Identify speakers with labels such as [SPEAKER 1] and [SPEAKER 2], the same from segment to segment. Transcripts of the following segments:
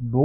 [SPEAKER 1] 2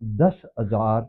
[SPEAKER 1] 10,000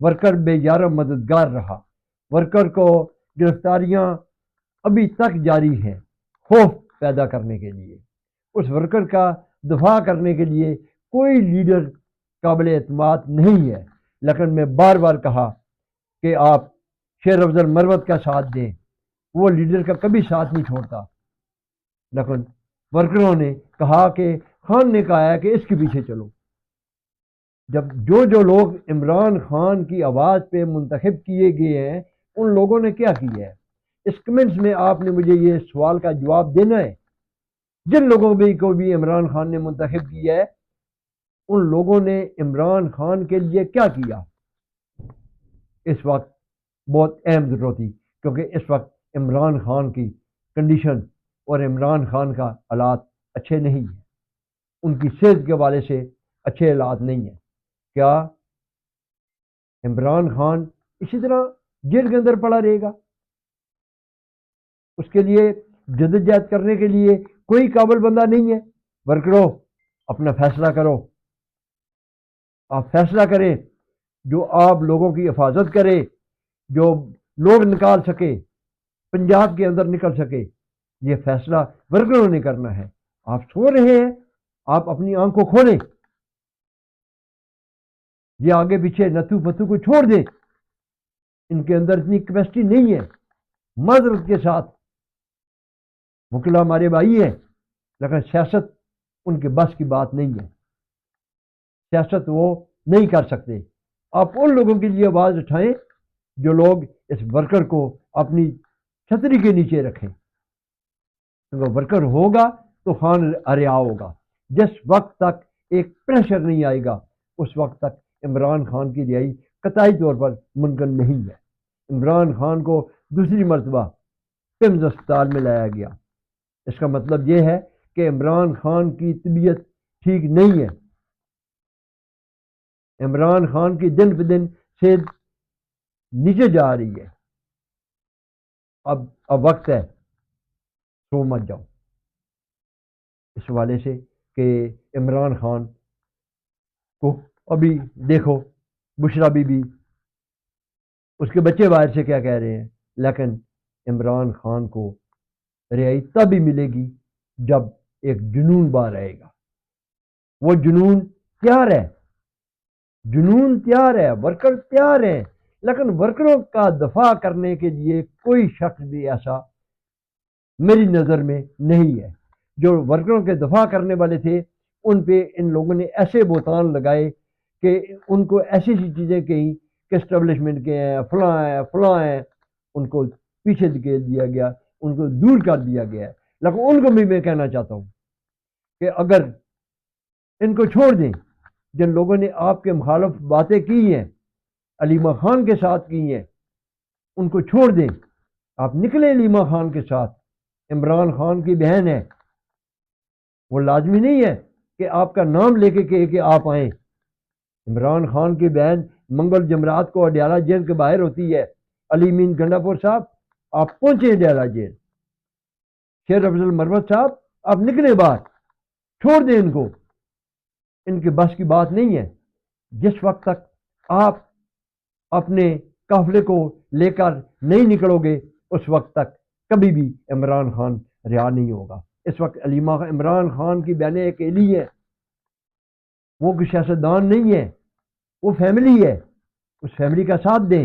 [SPEAKER 1] worker بے یار و مددگار رہا. ورکر کو گرفتاریاں ابھی تک جاری ہیں خوف پیدا کرنے کے لیے. اس ورکر کا دفاع کرنے کے لیے کوئی لیڈر قابل اعتماد نہیں ہے. لیکن میں بار بار کہا کہ آپ شیر افضل مروت کا ساتھ دیں، وہ لیڈر کا کبھی ساتھ نہیں چھوڑتا. لیکن ورکروں نے کہا کہ خان نے کہا ہے کہ اس کے پیچھے چلو. جب جو لوگ عمران خان کی آواز پہ منتخب کیے گئے ہیں ان لوگوں نے کیا کیا ہے؟ اس کمنٹس میں آپ نے مجھے یہ سوال کا جواب دینا ہے. جن لوگوں کو بھی عمران خان نے منتخب کیا ہے ان لوگوں نے عمران خان کے لیے کیا کیا؟ اس وقت بہت اہم ضرورت تھی کیونکہ اس وقت عمران خان کی کنڈیشن اور عمران خان کا حالات اچھے نہیں ہیں. ان کی صحت کے حوالے سے اچھے حالات نہیں ہیں. کیا عمران خان اسی طرح جیل کے اندر پڑا رہے گا؟ اس کے لیے جدوجہد کرنے کے لیے کوئی قابل بندہ نہیں ہے. ورکرو اپنا فیصلہ کرو. آپ فیصلہ کریں جو آپ لوگوں کی حفاظت کرے، جو لوگ نکال سکے، پنجاب کے اندر نکل سکے. یہ فیصلہ ورکروں نے کرنا ہے. آپ سو رہے ہیں، آپ اپنی آنکھ کو کھولیں. یہ آگے پیچھے نتو پتو کو چھوڑ دیں. ان کے اندر اتنی کیپیسٹی نہیں ہے. معذرت کے ساتھ وکلا ہمارے بھائی ہیں لیکن سیاست ان کے بس کی بات نہیں ہے. سیاست وہ نہیں کر سکتے. آپ ان لوگوں کے لیے آواز اٹھائیں جو لوگ اس ورکر کو اپنی چھتری کے نیچے رکھیں. کیونکہ ورکر ہوگا تو خان رہا ہوگا. جس وقت تک ایک پریشر نہیں آئے گا اس وقت تک عمران خان کی رہائی قطعی طور پر ممکن نہیں ہے. عمران خان کو دوسری مرتبہ پمز اسپتال میں لایا گیا. اس کا مطلب یہ ہے کہ عمران خان کی طبیعت ٹھیک نہیں ہے. عمران خان کی دن پہ دن صحت نیچے جا رہی ہے. اب وقت ہے سو مت جاؤ اس حوالے سے کہ عمران خان کو ابھی دیکھو بشرا بی بی اس کے بچے باہر سے کیا کہہ رہے ہیں. لیکن عمران خان کو رہائی تبھی ملے گی جب ایک جنون باہر آئے گا. وہ جنون تیار ہے، جنون تیار ہے، ورکر تیار ہیں. لیکن ورکروں کا دفاع کرنے کے لیے کوئی شخص بھی ایسا میری نظر میں نہیں ہے. جو ورکروں کے دفاع کرنے والے تھے ان پہ ان لوگوں نے ایسے بہتان لگائے کہ ان کو ایسی سی چیزیں کہیں کہ اسٹیبلشمنٹ کے ہیں، فلاں ہیں فلاں ہیں. ان کو پیچھے دکھیل دیا گیا، ان کو دور کر دیا گیا ہے. لیکن ان کو بھی میں کہنا چاہتا ہوں کہ اگر ان کو چھوڑ دیں جن لوگوں نے آپ کے مخالف باتیں کی ہیں، علیمہ خان کے ساتھ کی ہیں، ان کو چھوڑ دیں. آپ نکلیں علیمہ خان کے ساتھ. عمران خان کی بہن ہے. وہ لازمی نہیں ہے کہ آپ کا نام لے کے کہے کہ آپ آئیں. عمران خان کی بہن منگل جمعرات کو اڈیالہ جیل کے باہر ہوتی ہے. علی مین گنڈا پور صاحب آپ پہنچے اڈیالہ جیل. شیر افضل مروت صاحب آپ نکلے باہر. چھوڑ دیں ان کو، ان کے بس کی بات نہیں ہے. جس وقت تک آپ اپنے قافلے کو لے کر نہیں نکلو گے اس وقت تک کبھی بھی عمران خان رہا نہیں ہوگا. اس وقت علیمہ عمران خان کی بہنیں اکیلی ہیں. وہ کوئی سیاستدان نہیں ہے، وہ فیملی ہے. اس فیملی کا ساتھ دیں،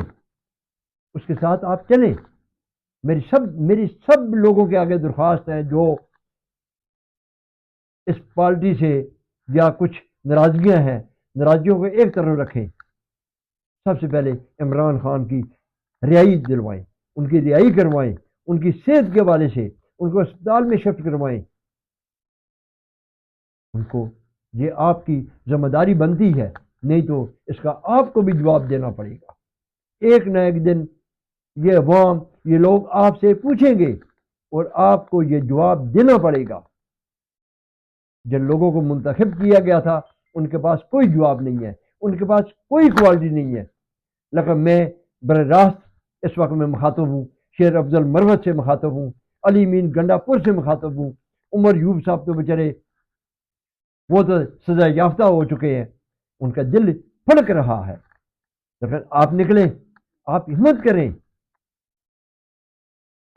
[SPEAKER 1] اس کے ساتھ آپ چلیں. میری سب لوگوں کے آگے درخواست ہے جو اس پارٹی سے یا کچھ ناراضگیاں ہیں، ناراضگیوں کو ایک طرف رکھیں. سب سے پہلے عمران خان کی رہائی دلوائیں، ان کی رہائی کروائیں. ان کی صحت کے حوالے سے ان کو اسپتال میں شفٹ کروائیں. ان کو یہ آپ کی ذمہ داری بنتی ہے، نہیں تو اس کا آپ کو بھی جواب دینا پڑے گا. ایک نہ ایک دن یہ عوام، یہ لوگ آپ سے پوچھیں گے اور آپ کو یہ جواب دینا پڑے گا. جن لوگوں کو منتخب کیا گیا تھا ان کے پاس کوئی جواب نہیں ہے، ان کے پاس کوئی کوالٹی نہیں ہے. لیکن میں براہ راست اس وقت میں مخاطب ہوں، شیر افضل مروت سے مخاطب ہوں، علی مین گنڈا پور سے مخاطب ہوں. عمر یوب صاحب تو بیچارے وہ تو سزا یافتہ ہو چکے ہیں، ان کا دل پھڑک رہا ہے. لیکن آپ نکلیں، آپ ہمت کریں،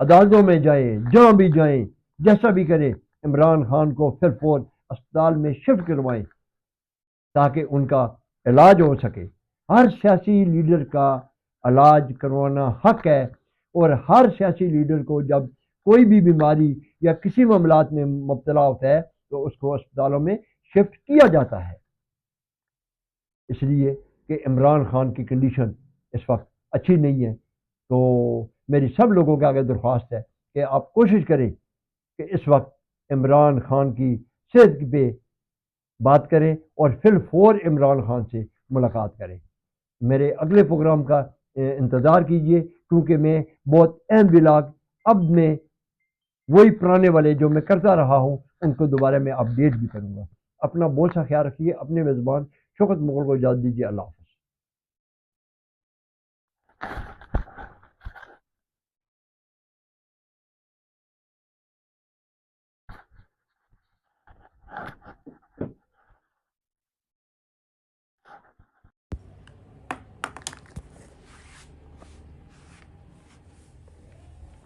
[SPEAKER 1] عدالتوں میں جائیں، جہاں بھی جائیں، جیسا بھی کریں، عمران خان کو پھر فور اسپتال میں شفٹ کروائیں تاکہ ان کا علاج ہو سکے۔ ہر سیاسی لیڈر کا علاج کروانا حق ہے، اور ہر سیاسی لیڈر کو جب کوئی بھی بیماری یا کسی معاملات میں مبتلا ہوتا ہے تو اس کو اسپتالوں میں شفٹ کیا جاتا ہے، اس لیے کہ عمران خان کی کنڈیشن اس وقت اچھی نہیں ہے۔ تو میری سب لوگوں کے آگے درخواست ہے کہ آپ کوشش کریں کہ اس وقت عمران خان کی صحت پہ بات کریں اور پھر فور عمران خان سے ملاقات کریں۔ میرے اگلے پروگرام کا انتظار کیجئے، کیونکہ میں بہت اہم ولاگ اب میں وہی پرانے والے جو میں کرتا رہا ہوں ان کو دوبارہ میں اپڈیٹ بھی کروں گا۔ اپنا بہت سا خیال رکھیے، اپنے میزبان شوکت مغل کو اجازت دیجیے۔ اللہ حافظ۔